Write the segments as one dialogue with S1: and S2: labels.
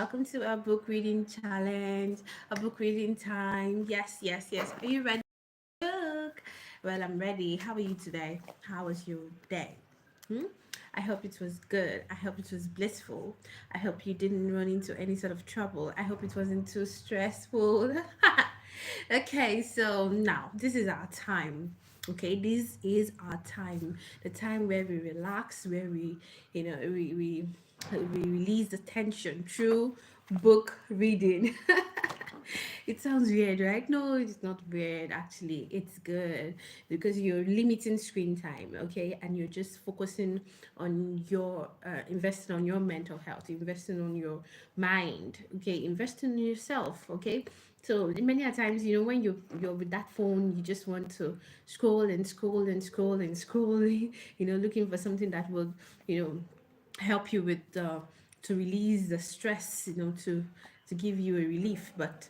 S1: welcome to our book reading challenge, a book reading time. Yes, yes, yes. Are you ready? Book. Well, I'm ready. How are you today? How was your day? Hmm? I hope it was good. I hope it was blissful. I hope you didn't run into any sort of trouble. I hope it wasn't too stressful. Okay, so now this is our time. Okay, this is our time. The time where we relax, where we release the tension through book reading. It sounds weird, right? No, it's not weird. Actually, it's good because you're limiting screen time, okay, and you're just focusing on your investing on your mental health, investing on your mind, okay, investing in yourself, okay. So many a times, when you're with that phone, you just want to scroll and scroll and scroll and scroll, looking for something that will, help you with to release the stress, to give you a relief. But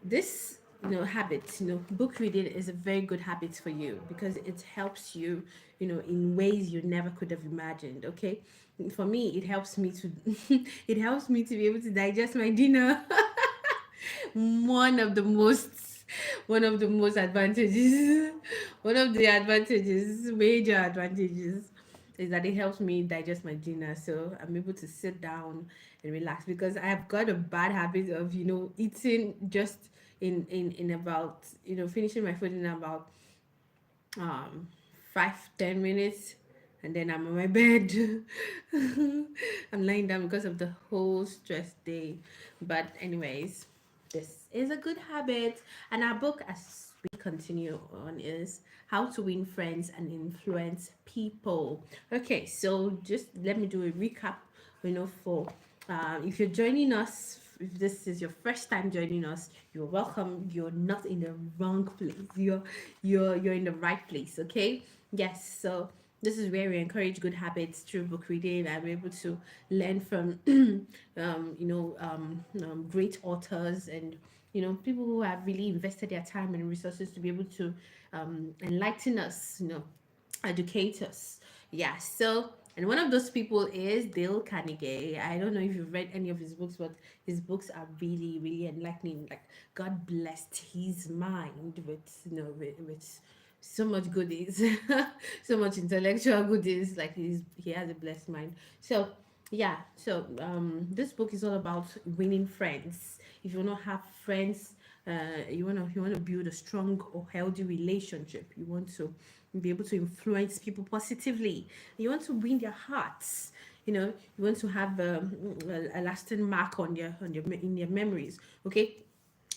S1: this habit, book reading is a very good habit for you because it helps you, in ways you never could have imagined. Okay, for me, it helps me to it helps me to be able to digest my dinner. one of the most one of the most advantages one of the advantages, major advantages, is that it helps me digest my dinner, so I'm able to sit down and relax, because I have got a bad habit of eating just in about, finishing my food in about um 5-10 minutes, and then I'm on my bed. I'm lying down because of the whole stress day. But anyways, this is a good habit, and our book, as we continue on, is How to Win Friends and Influence People. Okay, so just let me do a recap, for if you're joining us, if this is your first time joining us, you're welcome. You're not in the wrong place. You're in the right place. Okay. Yes. So this is where we encourage good habits through book reading. I'm able to learn from great authors, and people who have really invested their time and resources to be able to enlighten us, educate us. Yeah. So, and one of those people is Dale Carnegie. I don't know if you've read any of his books, but his books are really, really enlightening. Like, God blessed his mind with, with so much goodies, so much intellectual goodies. Like, he has a blessed mind. So, yeah. So, this book is all about winning friends. If you want to have friends, you want to build a strong or healthy relationship. You want to be able to influence people positively. You want to win their hearts. You want to have a lasting mark on your in their memories. Okay,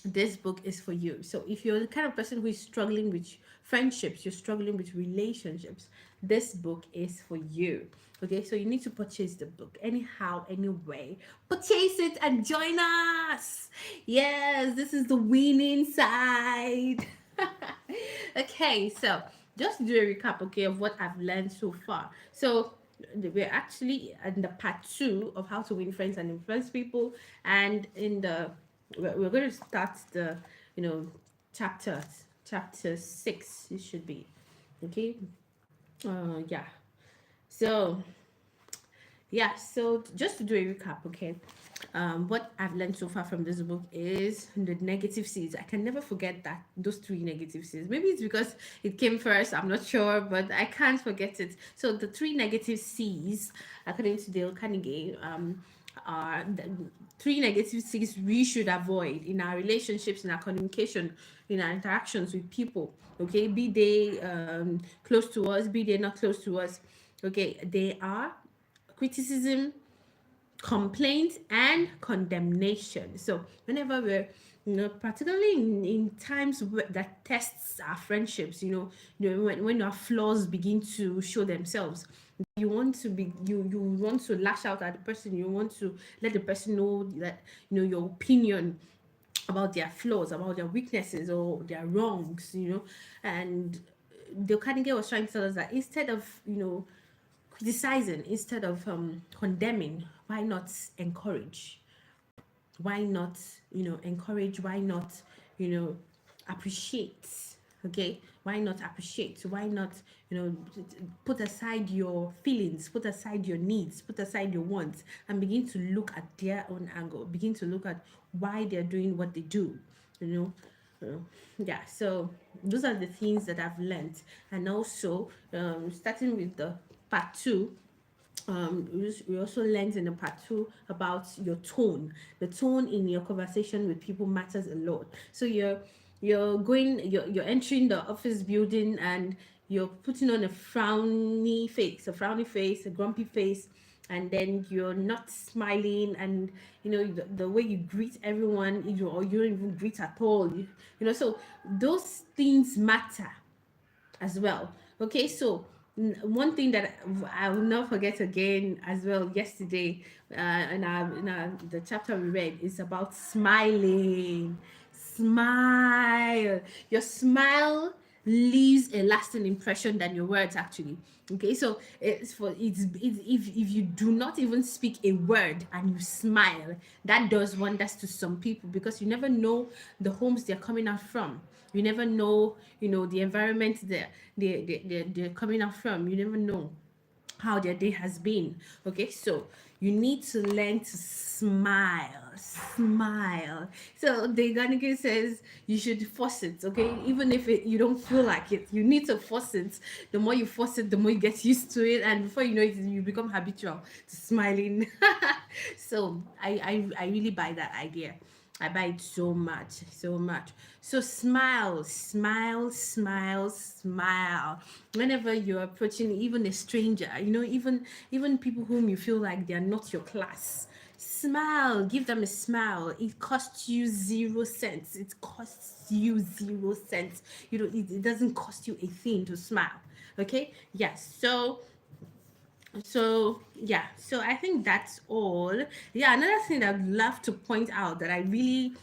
S1: this book is for you. So if you're the kind of person who is struggling with friendships, you're struggling with relationships, this book is for you. Okay, so you need to purchase the book anyhow, anyway. Purchase it and join us. Yes, this is the winning side. Okay, so just to do a recap, okay, of what I've learned so far. So we're actually in the part 2 of How to Win Friends and Influence People, and in the we're going to start the you know chapter chapter 6. It should be okay. Yeah. So yeah, so just to do a recap, okay, what I've learned so far from this book is the negative C's. I can never forget that, those 3 negative C's. Maybe it's because it came first, I'm not sure, but I can't forget it. So the 3 negative C's, according to Dale Carnegie, are the 3 negative C's we should avoid in our relationships, in our communication, in our interactions with people. Okay, be they close to us, be they not close to us. Okay, they are criticism, complaint, and condemnation. So whenever we're, particularly in times that tests our friendships, when our flaws begin to show themselves, you want to be you want to lash out at the person. You want to let the person know that your opinion about their flaws, about their weaknesses or their wrongs, and the Carnegie was trying to tell us that instead of criticizing, instead of condemning, why not encourage? Why not encourage? Why not you know appreciate? Okay, Why not appreciate? Why not, put aside your feelings, put aside your needs, put aside your wants, and begin to look at their own angle, begin to look at why they're doing what they do, you know. Yeah, so those are the things that I've learned. And also, starting with the part two, we also learned in the part two about your tone. The tone in your conversation with people matters a lot. So you're entering the office building, and you're putting on a frowny face, a grumpy face, and then you're not smiling, and the way you greet everyone, or you don't even greet at all. So those things matter as well. Okay, so one thing that I will not forget again as well yesterday, in our the chapter we read, is about smiling. Smile. Your smile leaves a lasting impression than your words actually. Okay, so if you do not even speak a word and you smile, that does wonders to some people, because you never know the homes they're coming out from. You never know, the environment they're coming out from. You never know how their day has been. Okay, so you need to learn to smile. So the Carnegie says you should force it. Okay, even if you don't feel like it, you need to force it. The more you force it, the more you get used to it, and before you know it, you become habitual to smiling. So I really buy that idea. I buy it so much, so much. So smile, smile, smile, smile. Whenever you're approaching even a stranger, even people whom you feel like they're not your class, smile. Give them a smile. It costs you 0 cents. It costs you 0 cents. It doesn't cost you a thing to smile. Okay. Yes. So I think that's all. Yeah, another thing that I'd love to point out that I really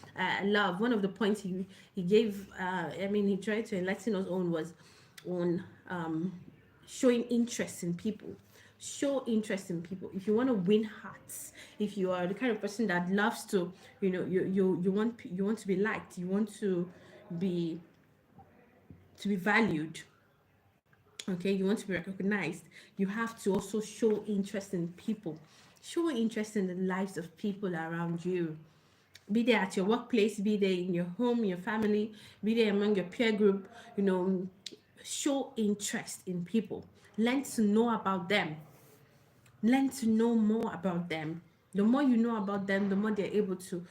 S1: love, one of the points he gave, he tried to enlighten us on, was on showing interest in people. Show interest in people. If you want to win hearts, if you are the kind of person that loves to, you want to be liked, you want be to be valued, okay, you want to be recognized, you have to also show interest in people. Show interest in the lives of people around you, be there at your workplace, be there in your home, your family, be there among your peer group. Show interest in people. Learn to know about them. Learn to know more about them. The more you know about them, the more they're able to,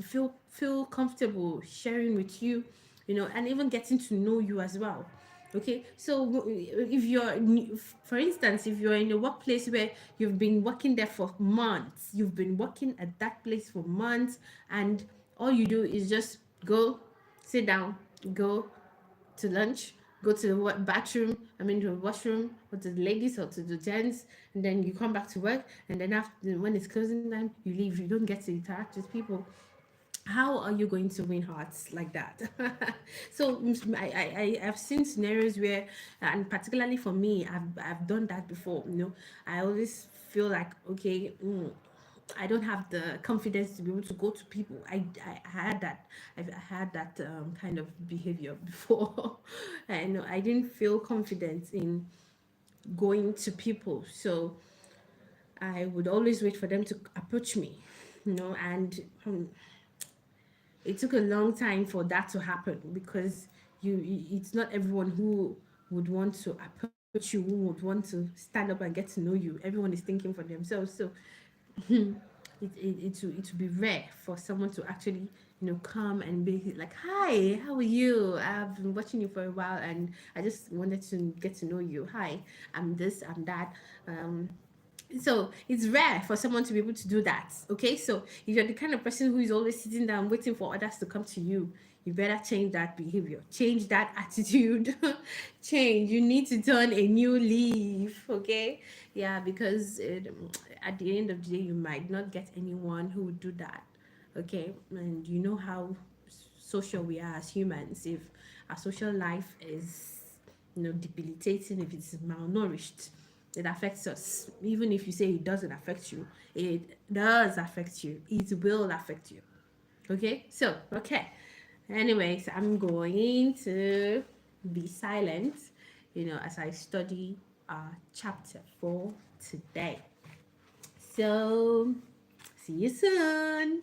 S1: feel comfortable sharing with you, and even getting to know you as well. Okay, so if for instance, if you're in a workplace where you've been working there for months, you've been working at that place for months, and all you do is just go, sit down, go to lunch, go to the bathroom, to the washroom, or to the ladies or to the gents, and then you come back to work, and then after, when it's closing time, you leave. You don't get to interact with people. How are you going to win hearts like that? So I've seen scenarios where, and particularly for me, I've done that before. I always feel like, okay, I don't have the confidence to be able to go to people. I had that. I had that kind of behavior before. And I didn't feel confident in going to people. So I would always wait for them to approach me, and it took a long time for that to happen, because it's not everyone who would want to approach you, who would want to stand up and get to know you. Everyone is thinking for themselves. So it would be rare for someone to actually come and be like, hi, how are you? I've been watching you for a while, and I just wanted to get to know you. Hi, I'm this, I'm that. So it's rare for someone to be able to do that. Okay, so if you're the kind of person who is always sitting down waiting for others to come to you, you better change that behavior, change that attitude. Change. You need to turn a new leaf. Okay, yeah, because at the end of the day, you might not get anyone who would do that. Okay, and you know how social we are as humans. If our social life is debilitating, if it's malnourished, it affects us. Even if you say it doesn't affect you, it does affect you. It will affect you. Okay, so okay, Anyways, I'm going to be silent, as I study chapter 4 today. So, see you soon.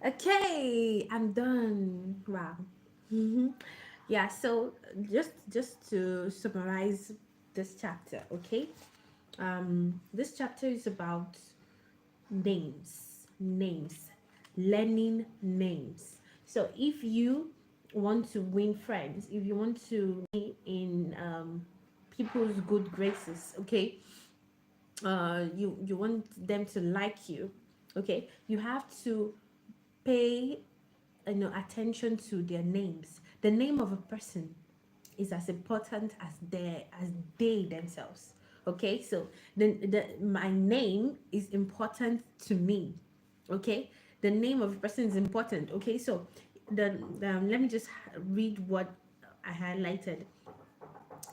S1: Okay, I'm done. Wow. Mhm. Yeah, so just to summarize this chapter, okay? This chapter is about names, learning names. So if you want to win friends, if you want to be in people's good graces, okay, you want them to like you, okay, you have to pay attention to their names. The name of a person is as important as they themselves. Okay, so the my name is important to me. Okay, the name of a person is important. Okay, so the let me just read what I highlighted.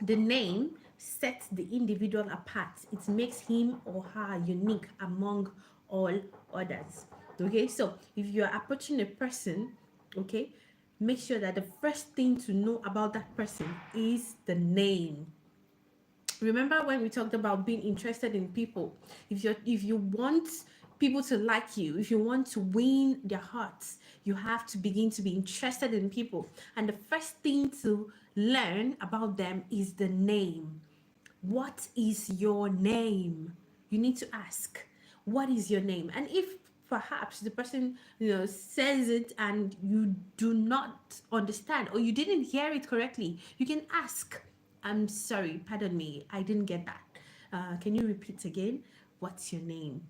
S1: The name sets the individual apart. It makes him or her unique among all others. Okay, so if you are approaching a person, okay, make sure that the first thing to know about that person is the name. Remember when we talked about being interested in people? If you want people to like you, if you want to win their hearts, you have to begin to be interested in people, and the first thing to learn about them is the name. What is your name? You need to ask, what is your name? And if perhaps the person says it and you do not understand, or you didn't hear it correctly, you can ask, I'm sorry, pardon me, I didn't get that. Can you repeat again? What's your name?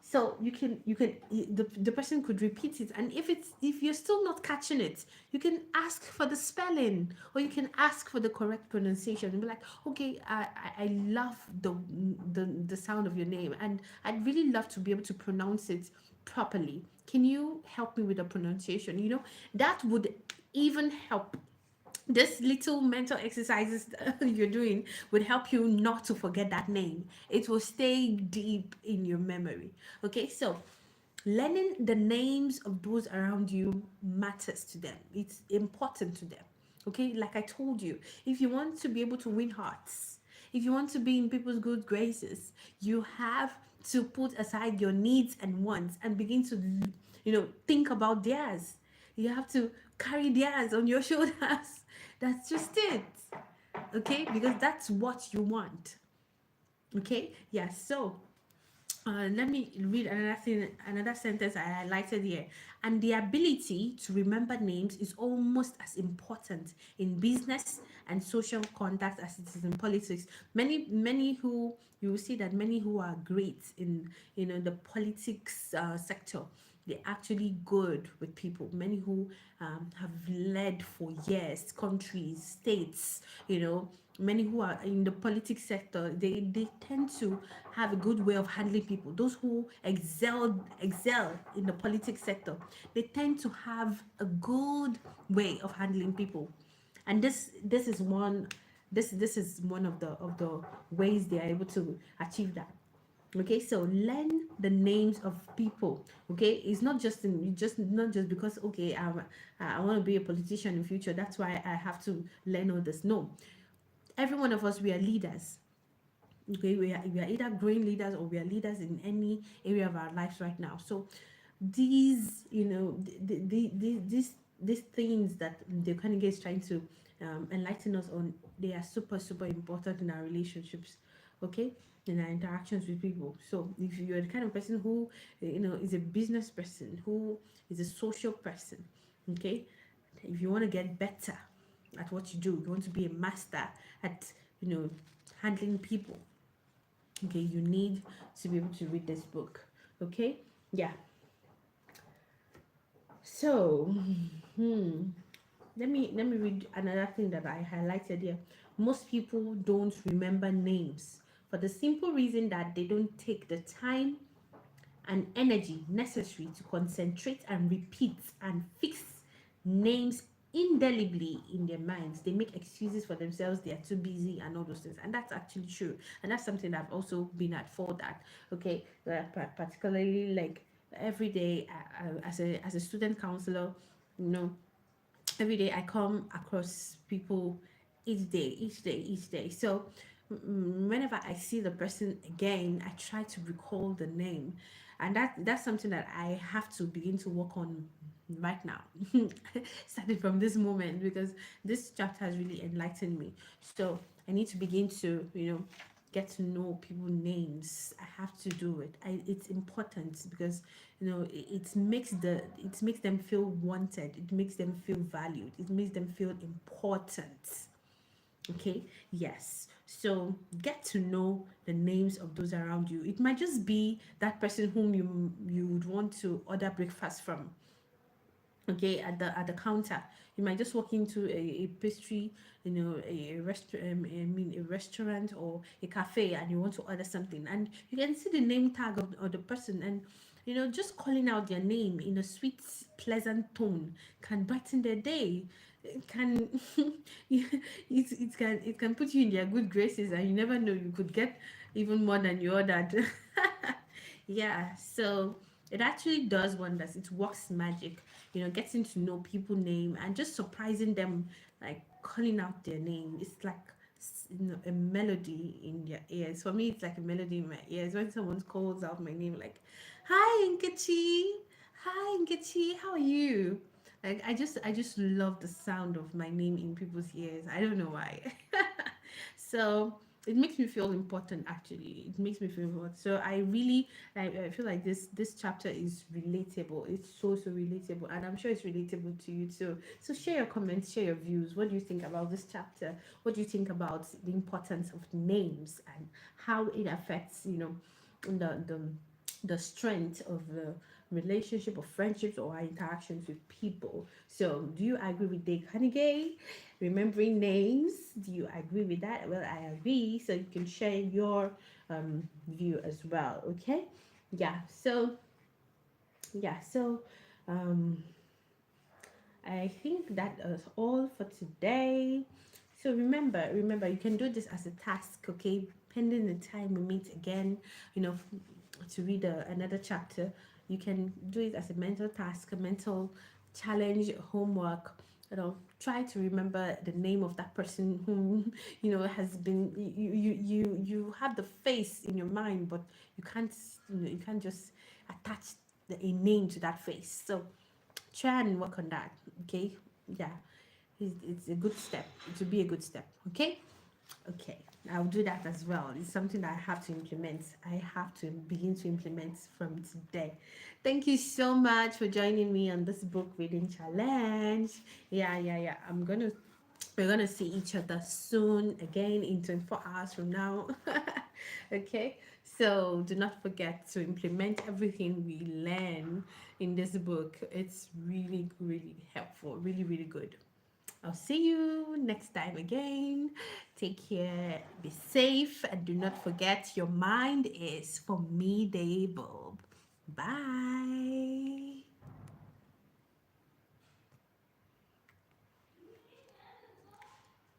S1: So the person could repeat it, and if you're still not catching it, you can ask for the spelling, or you can ask for the correct pronunciation and be like, okay, I love the sound of your name, and I'd really love to be able to pronounce it properly. Can you help me with the pronunciation? That would even help. This little mental exercises that you're doing would help you not to forget that name. It will stay deep in your memory. Okay, so learning the names of those around you matters to them. It's important to them. Okay, like I told you, if you want to be able to win hearts, if you want to be in people's good graces, you have to put aside your needs and wants and begin to think about theirs. You have to carry theirs on your shoulders. That's just it. Okay, because that's what you want. Okay, yeah. So let me read another sentence I highlighted here. And the ability to remember names is almost as important in business and social contact as it is in politics. Many who you will see that many who are great in the politics sector, they're actually good with people. Many who have led for years, countries, states, many who are in the politics sector, they tend to have a good way of handling people. Those who excel in the politics sector, they tend to have a good way of handling people. And this is one of the ways they are able to achieve that. Okay, so learn the names of people. Okay, it's not just not just because, okay, I want to be a politician in future, that's why I have to learn all this. No, every one of us, we are leaders. Okay, we are either growing leaders, or we are leaders in any area of our lives right now. So these these things that the Carnegie is trying to enlighten us on, they are super important in our relationships. Okay, in our interactions with people. So if you're the kind of person who is a business person, who is a social person, okay, if you want to get better at what you do, you want to be a master at handling people, okay, you need to be able to read this book. Okay, yeah. So let me read another thing that I highlighted here. Most people don't remember names for the simple reason that they don't take the time and energy necessary to concentrate and repeat and fix names indelibly in their minds. They make excuses for themselves, they are too busy and all those things, and that's actually true. And that's something I've also been at fault at. Okay, particularly like every day, as a student counselor, you know every day I come across people, each day. So whenever I see the person again, I try to recall the name, and that's something that I have to begin to work on right now, starting from this moment, because this chapter has really enlightened me. So I need to begin to, get to know people names. I have to do it. It's important because it makes them feel wanted. It makes them feel valued. It makes them feel important. Okay, yes. So get to know the names of those around you. It might just be that person whom you would want to order breakfast from, okay, at the counter. You might just walk into a pastry, a restaurant, a restaurant or a cafe, and you want to order something, and you can see the name tag of the person, and just calling out their name in a sweet, pleasant tone can brighten their day. It can it can put you in their good graces, and you never know, you could get even more than you ordered. Yeah, so it actually does wonders. It works magic, getting to know people name and just surprising them, like calling out their name. It's like a melody in your ears. For me, it's like a melody in my ears when someone calls out my name, like, "Hi, Nkechi. Hi, Nkechi. How are you?" Like, I just love the sound of my name in people's ears. I don't know why. So it makes me feel important. Actually, it makes me feel important. So I feel like this chapter is relatable. It's so relatable, and I'm sure it's relatable to you too. So share your comments, share your views. What do you think about this chapter? What do you think about the importance of names and how it affects, the the strength of the relationship or friendships or our interactions with people? So do you agree with Dave Carnegie? Remembering names. Do you agree with that? Well, I agree. So you can share your view as well. Okay. Yeah. So um, I think that is all for today. So remember, you can do this as a task, okay? Pending the time we meet again, to read another chapter. You can do it as a mental task, a mental challenge, homework. Try to remember the name of that person whom has been you have the face in your mind, but you can't just attach a name to that face. So try and work on that, okay? Yeah, it's a good step. It will be a good step, okay? Okay, I'll do that as well. It's something that I have to implement. I have to begin to implement from today. Thank you so much for joining me on this book reading challenge. Yeah. We're gonna see each other soon again in 24 hours from now. Okay, so do not forget to implement everything we learn in this book. It's really helpful, really good. I'll see you next time again. Take care, be safe, and do not forget your mind is formidable. Bye.